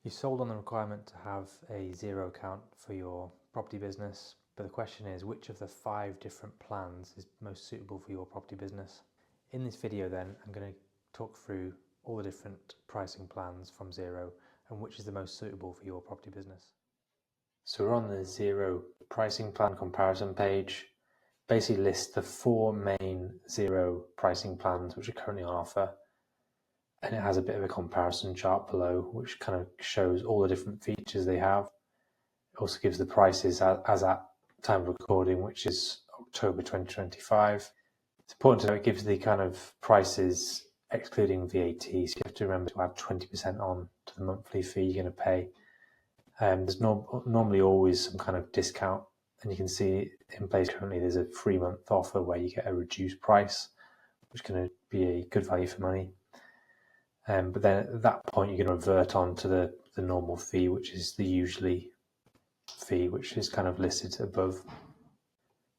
You're sold on the requirement to have a Xero account for your property business, but the question is which of the 5 different plans is most suitable for your property business? In this video then, I'm going to talk through all the different pricing plans from Xero and which is the most suitable for your property business. So we're on the Xero pricing plan comparison page. Basically lists the 4 main Xero pricing plans which are currently on offer. And it has a bit of a comparison chart below, which kind of shows all the different features they have. It also gives the prices as at time of recording, which is October 2025. It's important to know it gives the kind of prices excluding VAT, so you have to remember to add 20% on to the monthly fee you're going to pay. There's normally always some kind of discount, and you can see in place currently there's a 3-month offer where you get a reduced price, which is going to be a good value for money. But then at that point, you're going to revert on to the normal fee, which is the usually fee, which is kind of listed above.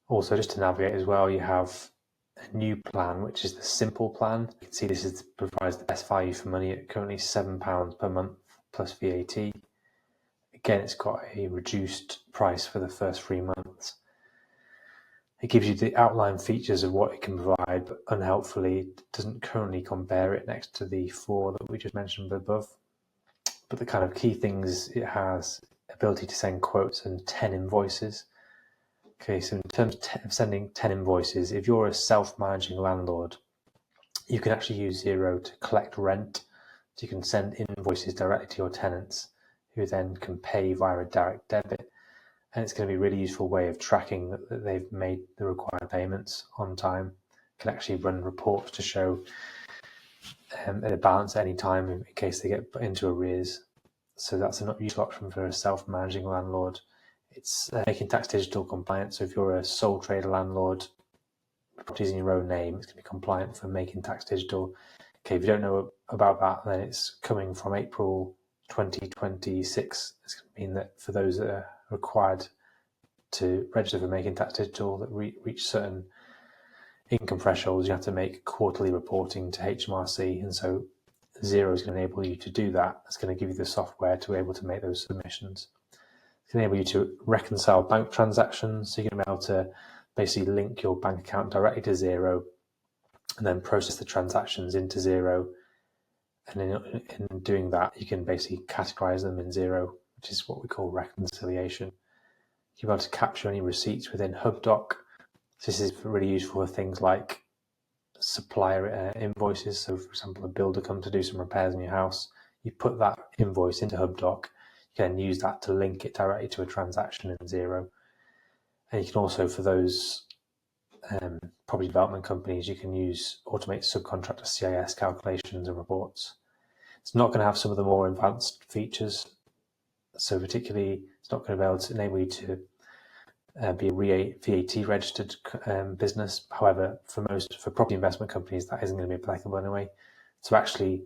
Also, just to navigate as well, you have a new plan, which is the Simple plan. You can see this provides the best value for money at currently £7 per month plus VAT. Again, it's got a reduced price for the first 3 months. It gives you the outline features of what it can provide, but unhelpfully, it doesn't currently compare it next to the 4 that we just mentioned above. But the kind of key things, it has ability to send quotes and 10 invoices. Okay, so in terms of sending 10 invoices, if you're a self-managing landlord, you can actually use Xero to collect rent. So you can send invoices directly to your tenants, who then can pay via a direct debit. And it's going to be a really useful way of tracking that they've made the required payments on time. You can actually run reports to show a balance at any time in case they get into arrears. So that's a useful option for a self-managing landlord. It's making tax digital compliant. So if you're a sole trader landlord, properties in your own name, it's going to be compliant for making tax digital. Okay, if you don't know about that, then it's coming from April 2026. It's going to mean that for those that are required to register for making tax digital that reach certain income thresholds, you have to make quarterly reporting to HMRC, and so Xero is going to enable you to do that. It's going to give you the software to be able to make those submissions. It's going to enable you to reconcile bank transactions, so you're going to be able to basically link your bank account directly to Xero and then process the transactions into Xero. And in doing that, you can basically categorize them in Xero, which is what we call reconciliation. You're able to capture any receipts within HubDoc. So this is really useful for things like supplier invoices. So for example, a builder comes to do some repairs in your house, you put that invoice into HubDoc, you can use that to link it directly to a transaction in Xero. And you can also, for those property development companies, you can use automate subcontractor CIS calculations and reports. It's not going to have some of the more advanced features. So particularly, it's not going to be able to enable you to be a VAT registered business. However, for property investment companies, that isn't going to be applicable anyway. So actually,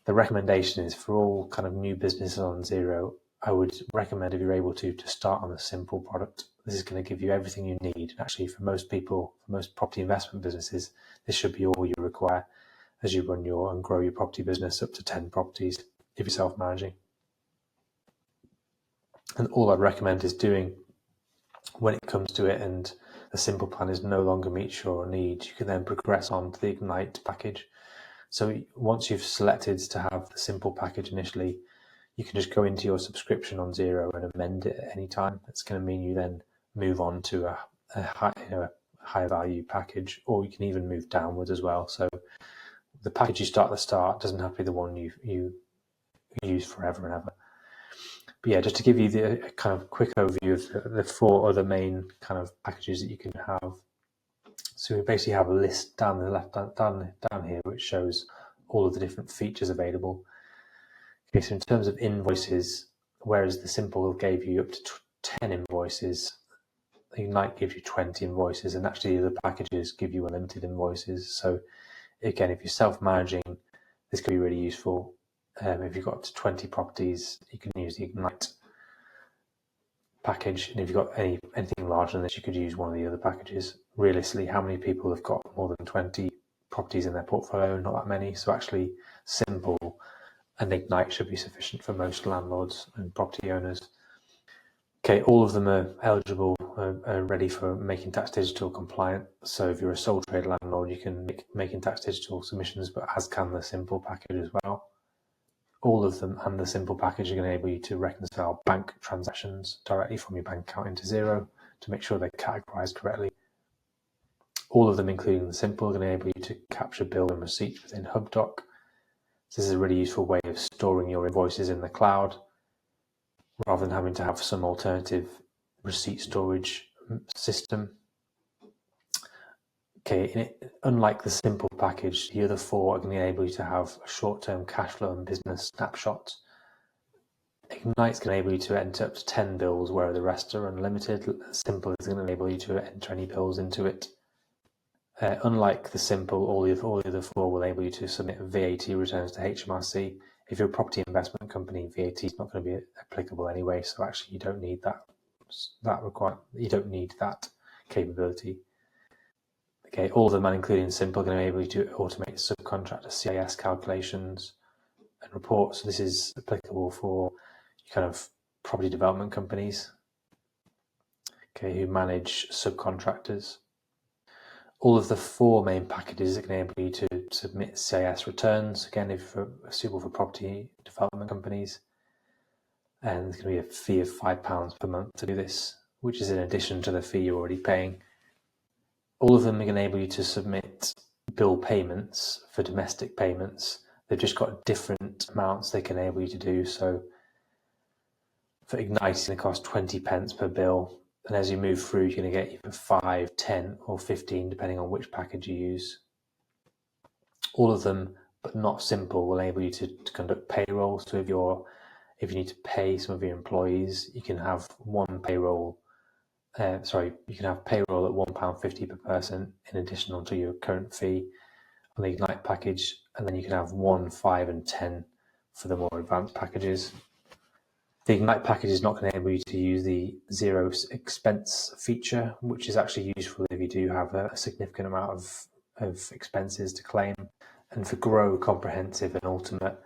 the recommendation is for all kind of new businesses on Xero, I would recommend, if you're able to start on a Simple product. This is going to give you everything you need. Actually, for most people, for most property investment businesses, this should be all you require as you run and grow your property business up to 10 properties if you're self-managing. And all I'd recommend is doing, when it comes to it and the Simple plan is no longer meets your needs, you can then progress on to the Ignite package. So once you've selected to have the Simple package initially, you can just go into your subscription on Xero and amend it at any time. It's going to mean you then move on to a high value package, or you can even move downwards as well. So the package you start at the start doesn't have to be the one you use forever and ever. But yeah, just to give you the kind of quick overview of the 4 other main kind of packages that you can have. So we basically have a list down the left down here, which shows all of the different features available. Okay, so in terms of invoices, whereas the Simple gave you up to 10 invoices, Ignite gives you 20 invoices, and actually the packages give you unlimited invoices. So again, if you're self-managing, this could be really useful. If you've got up to 20 properties, you can use the Ignite package. And if you've got anything larger than this, you could use one of the other packages. Realistically, how many people have got more than 20 properties in their portfolio? Not that many. So actually, Simple and Ignite should be sufficient for most landlords and property owners. Okay, all of them are eligible, are ready for Making Tax Digital compliant. So if you're a sole trade landlord, you can make Making Tax Digital submissions, but as can the Simple package as well. All of them and the Simple package are going to enable you to reconcile bank transactions directly from your bank account into Xero to make sure they're categorized correctly. All of them, including the Simple, are going to enable you to capture bill and receipts within HubDoc. This is a really useful way of storing your invoices in the cloud rather than having to have some alternative receipt storage system. Okay, unlike the Simple package, the other four are going to enable you to have a short-term cash flow and business snapshot. Ignite's going to enable you to enter up to 10 bills, where the rest are unlimited. Simple is going to enable you to enter any bills into it. Unlike the Simple, all the other four will enable you to submit VAT returns to HMRC. If you're a property investment company, VAT is not going to be applicable anyway, so actually you don't need you don't need that capability. Okay, all of them, including Simple, are going to enable you to automate subcontractor CIS calculations and reports. So this is applicable for kind of property development companies, okay, who manage subcontractors. All of the four main packages are going to enable you to submit CIS returns, again, if suitable for property development companies. And there's going to be a fee of £5 per month to do this, which is in addition to the fee you're already paying. All of them are going to enable you to submit bill payments for domestic payments. They've just got different amounts they can enable you to do. So for Ignite, it's going to cost 20 pence per bill. And as you move through, you're going to get either 5, 10 or 15, depending on which package you use. All of them, but not Simple, will enable you to conduct payroll. So if you need to pay some of your employees, you can have payroll at £1.50 per person in addition to your current fee on the Ignite package. And then you can have 1, 5 and 10 for the more advanced packages. The Ignite package is not going to enable you to use the Xero expense feature, which is actually useful if you do have a significant amount of expenses to claim. And for Grow, Comprehensive and Ultimate,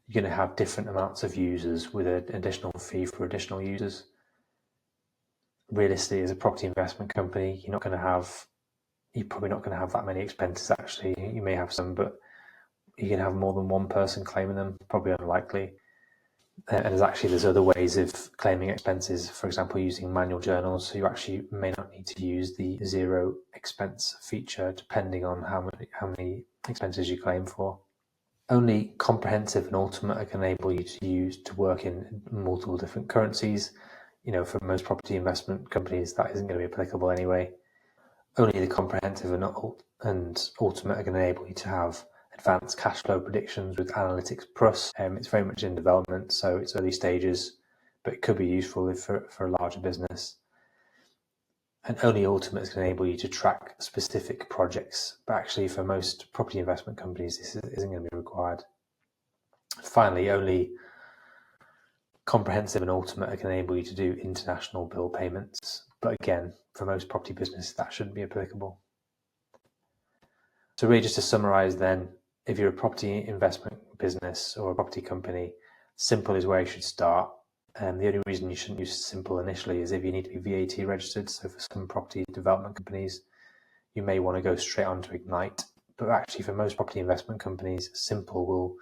you're going to have different amounts of users with an additional fee for additional users. Realistically, as a property investment company, you're probably not going to have that many expenses actually. You may have some, but you can have more than one person claiming them, probably unlikely. And there's other ways of claiming expenses, for example, using manual journals. So you actually may not need to use the Xero expense feature, depending on how many expenses you claim for. Only Comprehensive and Ultimate are going to enable you to work in multiple different currencies. For most property investment companies, that isn't going to be applicable anyway. Only the Comprehensive and Ultimate are going to enable you to have advanced cash flow predictions with Analytics Plus. It's very much in development, so it's early stages, but it could be useful for a larger business. And only Ultimate is going to enable you to track specific projects, but actually for most property investment companies, this isn't going to be required. Finally, only Comprehensive and Ultimate are going to enable you to do international bill payments, but again, for most property businesses, that shouldn't be applicable. So really, just to summarize then, if you're a property investment business or a property company, Simple is where you should start. The only reason you shouldn't use Simple initially is if you need to be VAT registered. So for some property development companies, you may want to go straight on to Ignite. But actually, for most property investment companies, Simple will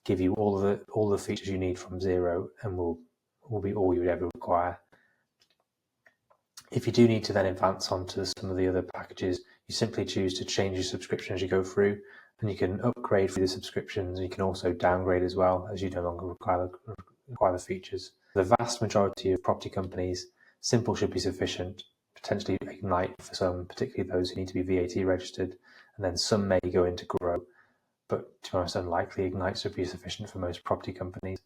give you all the features you need from Xero and will be all you would ever require. If you do need to then advance onto some of the other packages, you simply choose to change your subscription as you go through, and you can upgrade through the subscriptions. You can also downgrade as well, as you no longer require the features. The vast majority of property companies, Simple should be sufficient, potentially Ignite for some, particularly those who need to be VAT registered, and then some may go into Grow, but to be honest, unlikely Ignite should be sufficient for most property companies.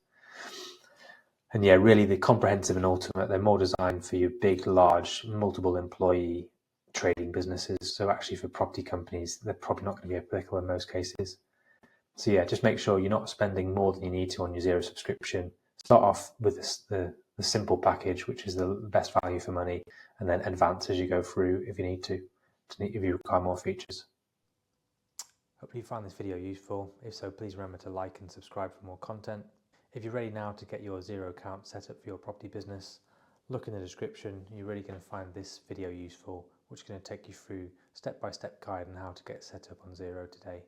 And yeah, really the Comprehensive and Ultimate, they're more designed for your big, large, multiple employee trading businesses. So actually for property companies, they're probably not going to be applicable in most cases. So yeah, just make sure you're not spending more than you need to on your Xero subscription. Start off with the Simple package, which is the best value for money, and then advance as you go through if you need to if you require more features. Hopefully you found this video useful. If so, please remember to like and subscribe for more content. If you're ready now to get your Xero account set up for your property business, look in the description. You're really going to find this video useful, which is going to take you through step-by-step guide on how to get set up on Xero today.